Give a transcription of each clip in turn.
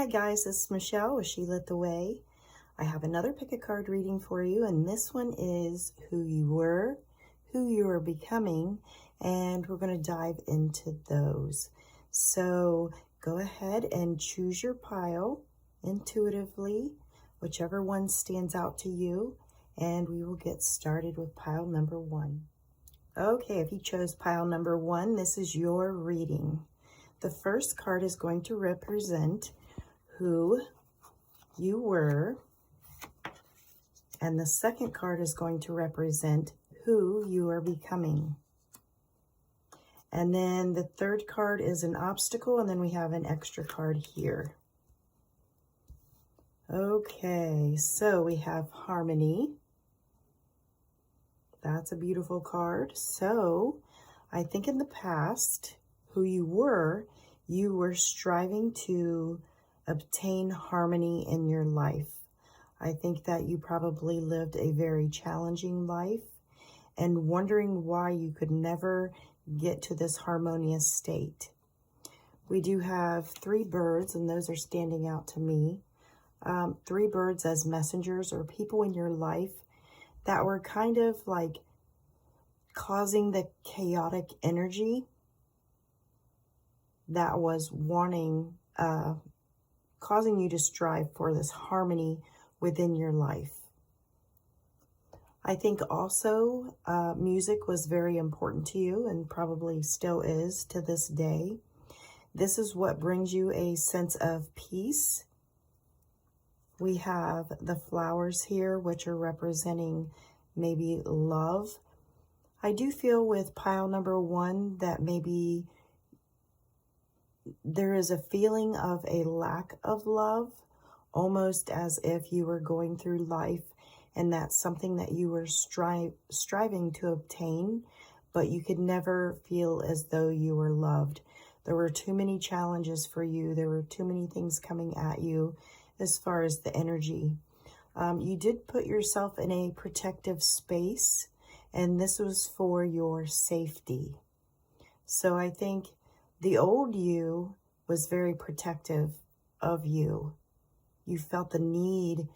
Hi guys, this is Michelle with She Lit the Way. I have another pick a card reading for you, and this one is who you were, who you are becoming, and we're going to dive into those. So go ahead and choose your pile intuitively, whichever one stands out to you, and we will get started with pile number one. Okay, if you chose pile number one, this is your reading. The first card is going to represent who you were, and the second card is going to represent who you are becoming. And then the third card is an obstacle, and then we have an extra card here. Okay, so we have harmony. That's a beautiful card. So I think in the past, who you were striving to obtain harmony in your life. I think that you probably lived a very challenging life and wondering why you could never get to this harmonious state. We do have three birds, and those are standing out to me. Three birds as messengers, or people in your life that were kind of like causing the chaotic energy that was wanting, causing you to strive for this harmony within your life. I think also music was very important to you and probably still is to this day. This is what brings you a sense of peace. We have the flowers here, which are representing maybe love. I do feel with pile number one that maybe there is a feeling of a lack of love, almost as if you were going through life and that's something that you were striving to obtain, but you could never feel as though you were loved. There were too many challenges for you. There were too many things coming at you as far as the energy. You did put yourself in a protective space, and this was for your safety. So I think the old you was very protective of you. You felt the need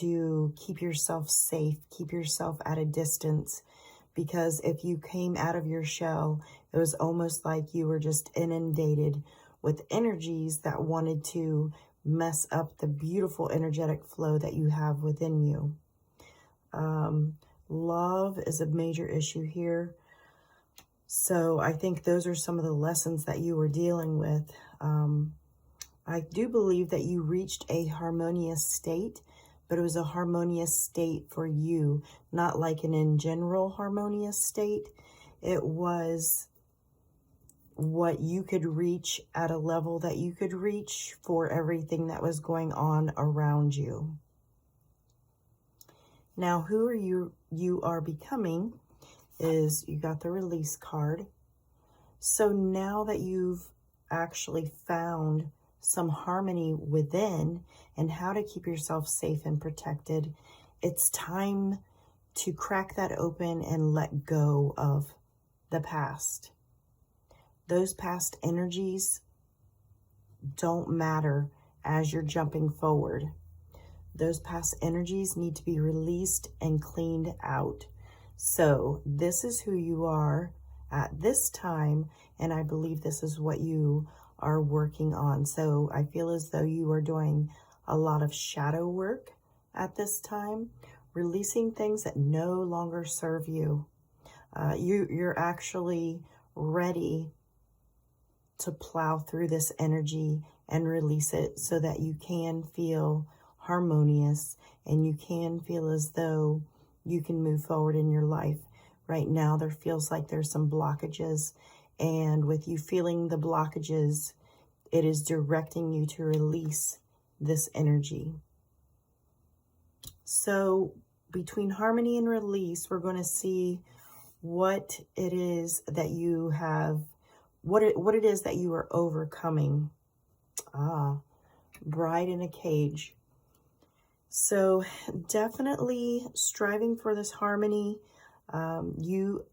to keep yourself safe, keep yourself at a distance, because if you came out of your shell, it was almost like you were just inundated with energies that wanted to mess up the beautiful energetic flow that you have within you. Love is a major issue here. So I think those are some of the lessons that you were dealing with. I do believe that you reached a harmonious state, but it was a harmonious state for you, not like an in general harmonious state. It was what you could reach at a level that you could reach for everything that was going on around you. Now, who are you are becoming is you got the release card. So now that you've actually found some harmony within and how to keep yourself safe and protected, it's time to crack that open and let go of the past. Those past energies don't matter as you're jumping forward. Those past energies need to be released and cleaned out. So this is who you are at this time, and I believe this is what you are working on. So I feel as though you are doing a lot of shadow work at this time, releasing things that no longer serve you. You're actually ready to plow through this energy and release it so that you can feel harmonious and you can feel as though you can move forward in your life. Right now, there feels like there's some blockages, and with you feeling the blockages, it is directing you to release this energy. So between harmony and release, we're going to see what it is that you have, what it is that you are overcoming. Bride in a cage. So definitely striving for this harmony. You,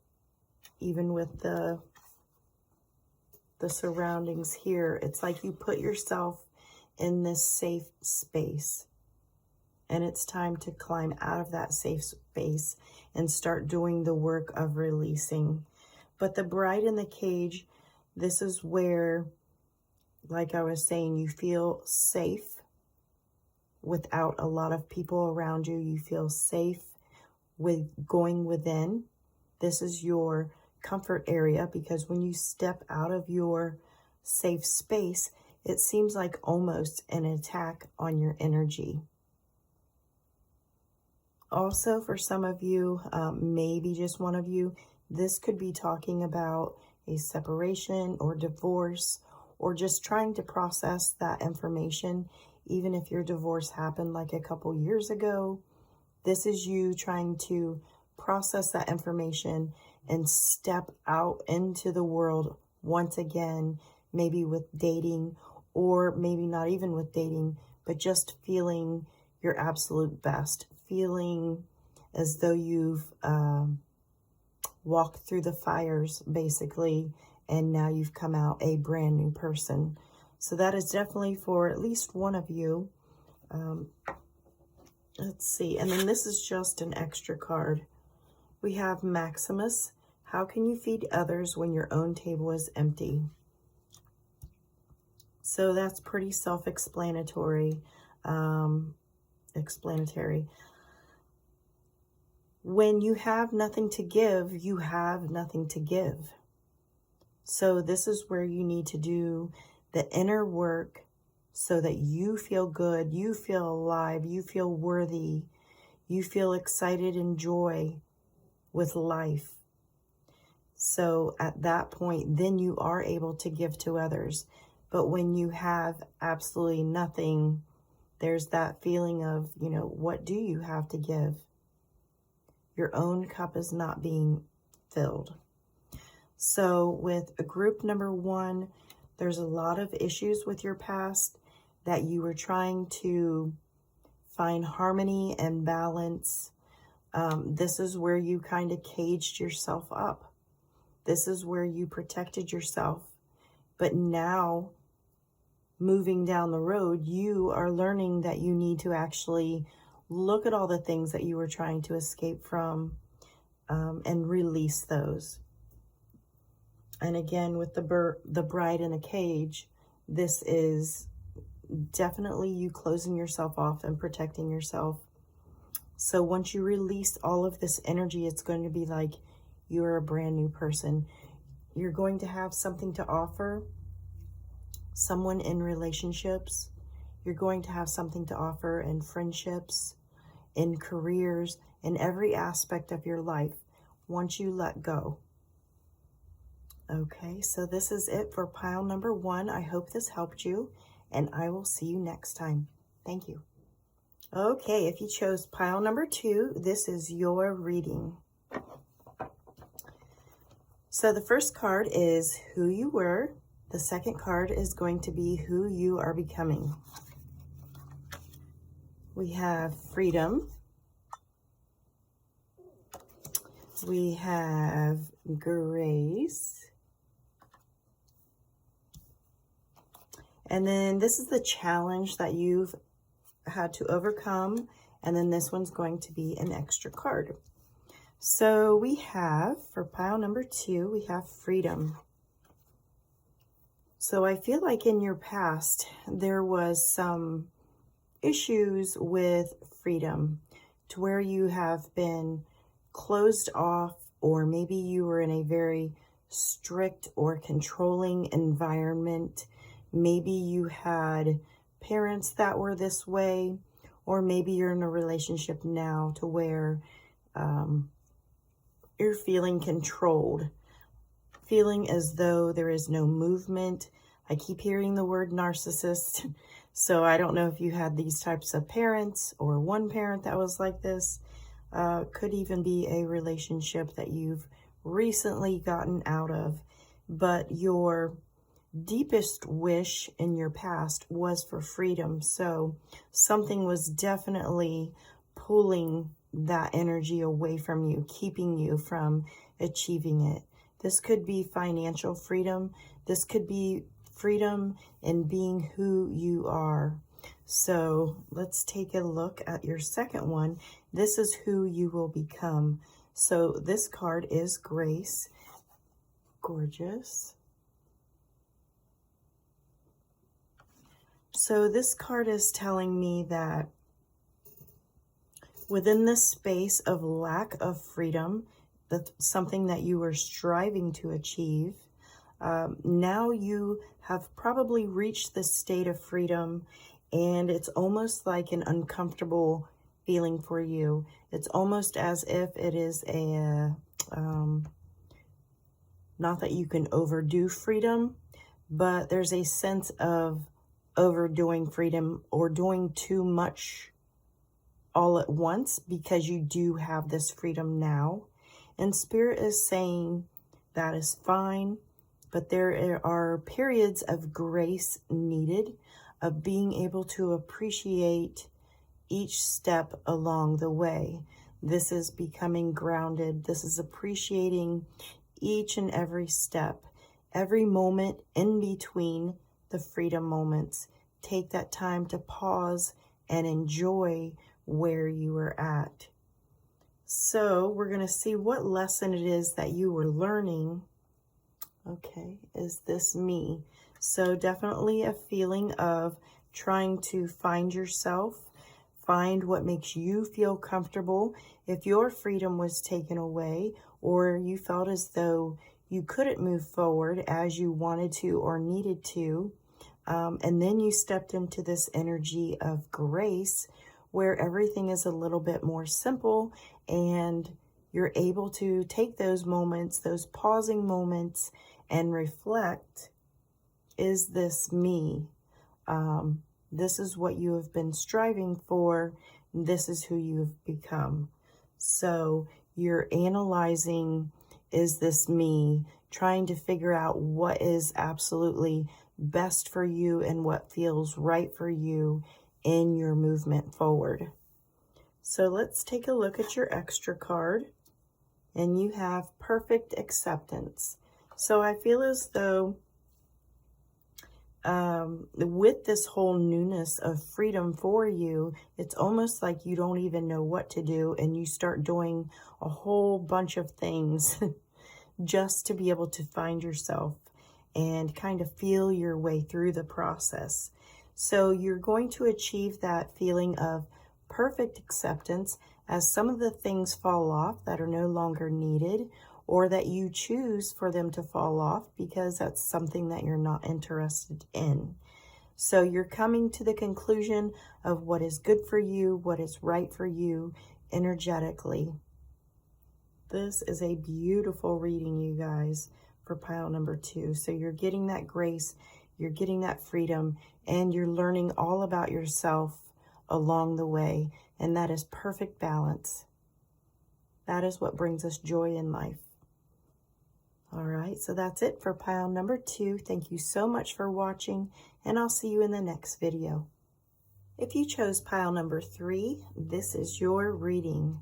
even with the surroundings here, it's like you put yourself in this safe space. And it's time to climb out of that safe space and start doing the work of releasing. But the bride in the cage, this is where, like I was saying, you feel safe without a lot of people around you. You feel safe with going within. This is your comfort area, because when you step out of your safe space, it seems like almost an attack on your energy. Also, for some of you, maybe just one of you, this could be talking about a separation or divorce, or just trying to process that information. Even if your divorce happened like a couple years ago, this is you trying to process that information and step out into the world once again, maybe with dating, or maybe not even with dating, but just feeling your absolute best, feeling as though you've walked through the fires, basically, and now you've come out a brand new person. So that is definitely for at least one of you. Let's see. And then this is just an extra card. We have Maximus. How can you feed others when your own table is empty? So that's pretty self-explanatory. When you have nothing to give, you have nothing to give. So this is where you need to do the inner work so that you feel good, you feel alive, you feel worthy, you feel excited and joy with life. So at that point, then you are able to give to others. But when you have absolutely nothing, there's that feeling of, what do you have to give? Your own cup is not being filled. So with group number 1, there's a lot of issues with your past that you were trying to find harmony and balance. This is where you kind of caged yourself up. This is where you protected yourself. But now, moving down the road, you are learning that you need to actually look at all the things that you were trying to escape from, and release those. And again, with the bride in a cage, this is definitely you closing yourself off and protecting yourself. So once you release all of this energy, it's going to be like you're a brand new person. You're going to have something to offer someone in relationships. You're going to have something to offer in friendships, in careers, in every aspect of your life once you let go. Okay, so this is it for pile number 1. I hope this helped you, and I will see you next time. Thank you. Okay, if you chose pile number 2, this is your reading. So the first card is who you were. The second card is going to be who you are becoming. We have freedom. We have grace. And then this is the challenge that you've had to overcome. And then this one's going to be an extra card. So we have, for pile number 2, we have freedom. So I feel like in your past, there was some issues with freedom to where you have been closed off, or maybe you were in a very strict or controlling environment. Maybe you had parents that were this way, or maybe you're in a relationship now to where you're feeling controlled, feeling as though there is no movement. I keep hearing the word narcissist. So I don't know if you had these types of parents or one parent that was like this. Could even be a relationship that you've recently gotten out of. But your deepest wish in your past was for freedom. So something was definitely pulling that energy away from you, keeping you from achieving it. This could be financial freedom. This could be freedom in being who you are. So let's take a look at your second one. This is who you will become. So this card is Grace. Gorgeous. So this card is telling me that within this space of lack of freedom, that's something that you were striving to achieve, now you have probably reached this state of freedom, and it's almost like an uncomfortable feeling for you. It's almost as if it is a, not that you can overdo freedom, but there's a sense of overdoing freedom or doing too much all at once, because you do have this freedom now. And Spirit is saying that is fine, but there are periods of grace needed, of being able to appreciate each step along the way. This is becoming grounded. This is appreciating each and every step, every moment in between the freedom moments. Take that time to pause and enjoy where you are at. So we're going to see what lesson it is that you were learning. Okay, is this me? So definitely a feeling of trying to find yourself, find what makes you feel comfortable. If your freedom was taken away, or you felt as though you couldn't move forward as you wanted to or needed to, and then you stepped into this energy of grace, where everything is a little bit more simple, and you're able to take those moments, those pausing moments, and reflect, is this me? This is what you have been striving for. This is who you've become. So you're analyzing, is this me? Trying to figure out what is absolutely best for you and what feels right for you in your movement forward. So let's take a look at your extra card. And you have perfect acceptance. So I feel as though with this whole newness of freedom for you, it's almost like you don't even know what to do, and you start doing a whole bunch of things just to be able to find yourself and kind of feel your way through the process. So you're going to achieve that feeling of perfect acceptance as some of the things fall off that are no longer needed, or that you choose for them to fall off because that's something that you're not interested in. So you're coming to the conclusion of what is good for you, what is right for you energetically. This is a beautiful reading, you guys, for pile number 2. So you're getting that grace, you're getting that freedom, and you're learning all about yourself along the way. And that is perfect balance. That is what brings us joy in life. All right, so that's it for pile number 2. Thank you so much for watching, and I'll see you in the next video. If you chose pile number 3, this is your reading.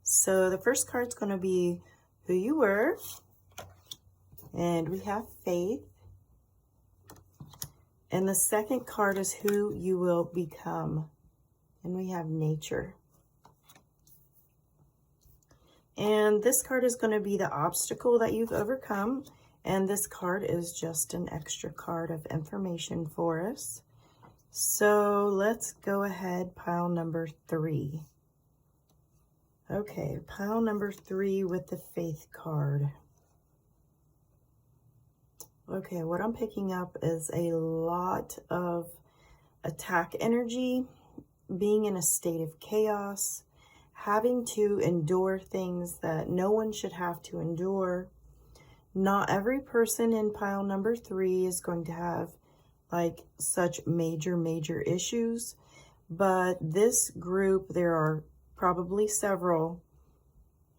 So the first card's going to be who you were, and we have faith. And the second card is who you will become, and we have nature. And this card is going to be the obstacle that you've overcome. And this card is just an extra card of information for us. So let's go ahead, pile number 3. Okay, pile number 3 with the faith card. Okay, what I'm picking up is a lot of attack energy, being in a state of chaos, having to endure things that no one should have to endure. Not every person in pile number 3 is going to have like such major issues, but this group, there are probably several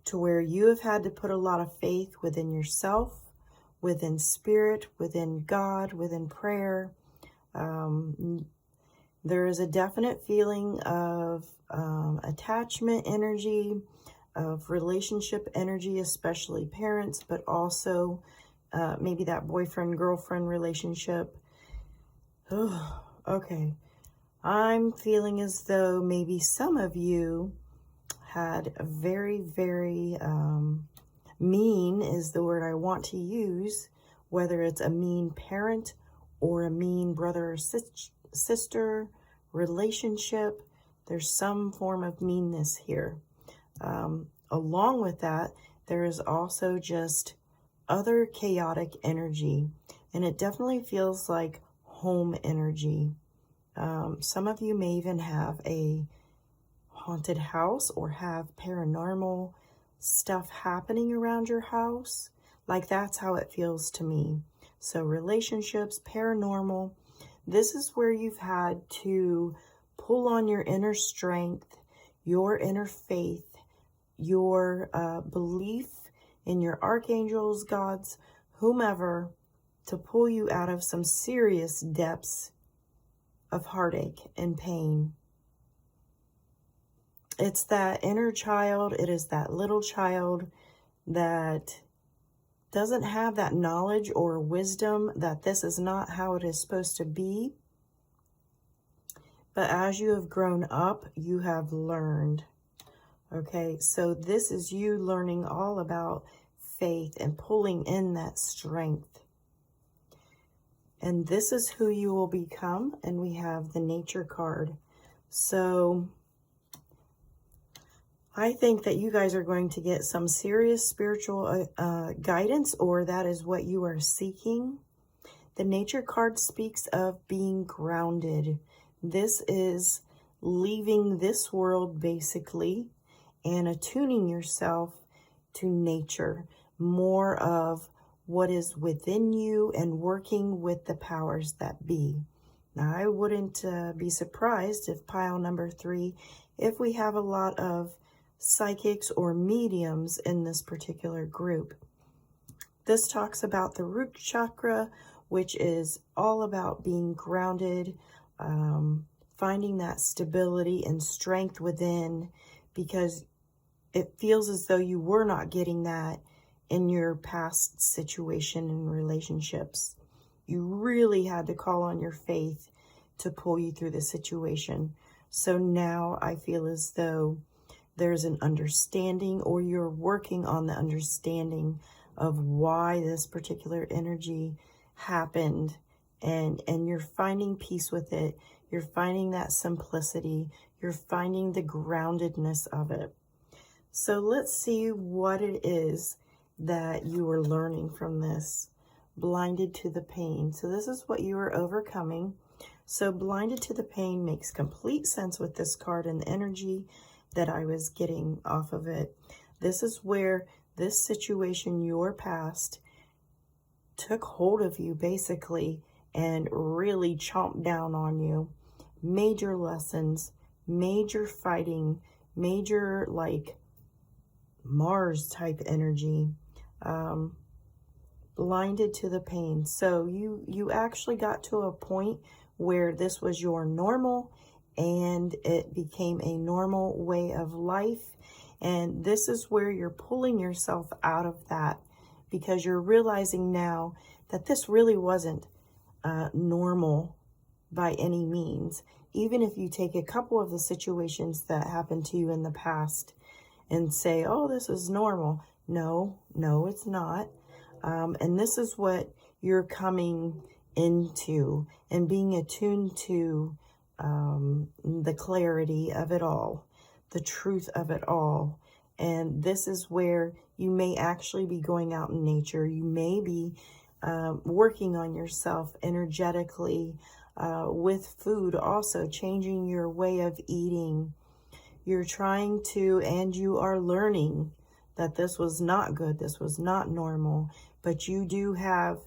to where you have had to put a lot of faith within yourself, within spirit, within God, within prayer. There is a definite feeling of attachment energy, of relationship energy, especially parents, but also maybe that boyfriend-girlfriend relationship. Oh, okay. I'm feeling as though maybe some of you had a very, very mean is the word I want to use, whether it's a mean parent or a mean brother or sister relationship. There's some form of meanness here. Along with that, there is also just other chaotic energy, and it definitely feels like home energy. Some of you may even have a haunted house or have paranormal stuff happening around your house. Like, that's how it feels to me. So relationships, paranormal, this is where you've had to pull on your inner strength, your inner faith, your belief in your archangels, gods, whomever, to pull you out of some serious depths of heartache and pain. It's that inner child, it is that little child that doesn't have that knowledge or wisdom that this is not how it is supposed to be. But as you have grown up, you have learned. Okay, so this is you learning all about faith and pulling in that strength. And this is who you will become. And we have the nature card. So I think that you guys are going to get some serious spiritual guidance, or that is what you are seeking. The nature card speaks of being grounded. This is leaving this world basically and attuning yourself to nature, more of what is within you and working with the powers that be. Now, I wouldn't be surprised if pile number 3, if we have a lot of psychics or mediums in this particular group. This talks about the root chakra, which is all about being grounded, finding that stability and strength within, because it feels as though you were not getting that in your past situation and relationships. You really had to call on your faith to pull you through the situation. So now I feel as though there's an understanding, or you're working on the understanding of why this particular energy happened, and you're finding peace with it. You're finding that simplicity. You're finding the groundedness of it. So let's see what it is that you are learning from this. Blinded to the pain. So this is what you are overcoming. So blinded to the pain makes complete sense with this card and the energy that I was getting off of it. This is where this situation, your past, took hold of you basically and really chomped down on you. Major lessons, major fighting, major like Mars type energy, blinded to the pain. So you actually got to a point where this was your normal, and it became a normal way of life. And this is where you're pulling yourself out of that, because you're realizing now that this really wasn't normal by any means. Even if you take a couple of the situations that happened to you in the past and say, oh, this is normal. No, it's not. And this is what you're coming into and being attuned to, the clarity of it all, the truth of it all. And this is where you may actually be going out in nature. You may be working on yourself energetically, with food, also changing your way of eating. You're trying to, and you are learning that this was not good, this was not normal, but you do have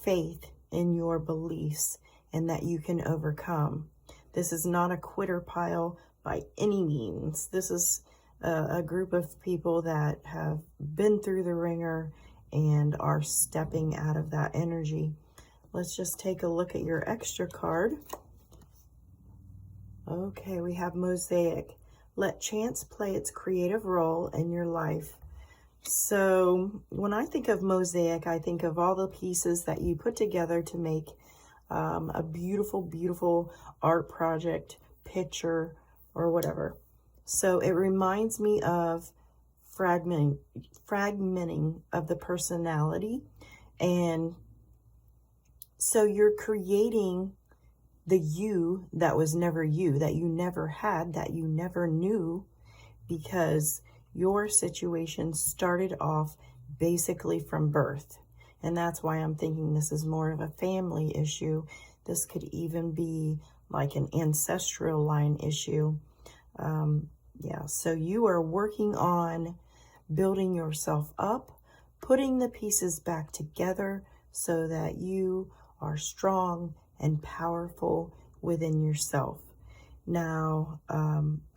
faith in your beliefs and that you can overcome. This is not a quitter pile by any means. This is a group of people that have been through the ringer and are stepping out of that energy. Let's just take a look at your extra card. Okay, we have Mosaic. Let chance play its creative role in your life. So when I think of mosaic, I think of all the pieces that you put together to make a beautiful, beautiful art project, picture, or whatever. So it reminds me of fragmenting of the personality. And so you're creating the you that was never you, that you never had, that you never knew, because your situation started off basically from birth. And that's why I'm thinking this is more of a family issue. This could even be like an ancestral line issue. Yeah, so you are working on building yourself up, putting the pieces back together so that you are strong and powerful within yourself. Now,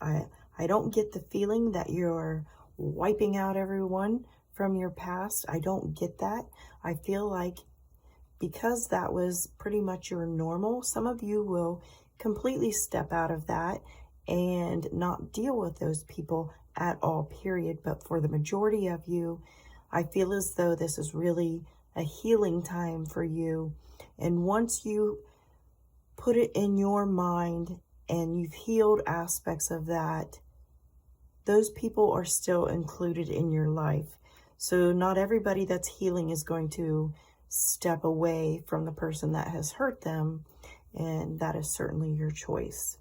I don't get the feeling that you're wiping out everyone from your past. I don't get that. I feel like because that was pretty much your normal, some of you will completely step out of that and not deal with those people at all, period. But for the majority of you, I feel as though this is really a healing time for you. And once you put it in your mind and you've healed aspects of that, those people are still included in your life. So not everybody that's healing is going to step away from the person that has hurt them, and that is certainly your choice.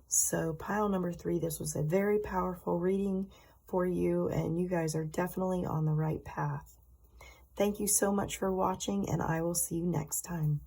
So pile number 3, this was a very powerful reading for you, and you guys are definitely on the right path. Thank you so much for watching, and I will see you next time.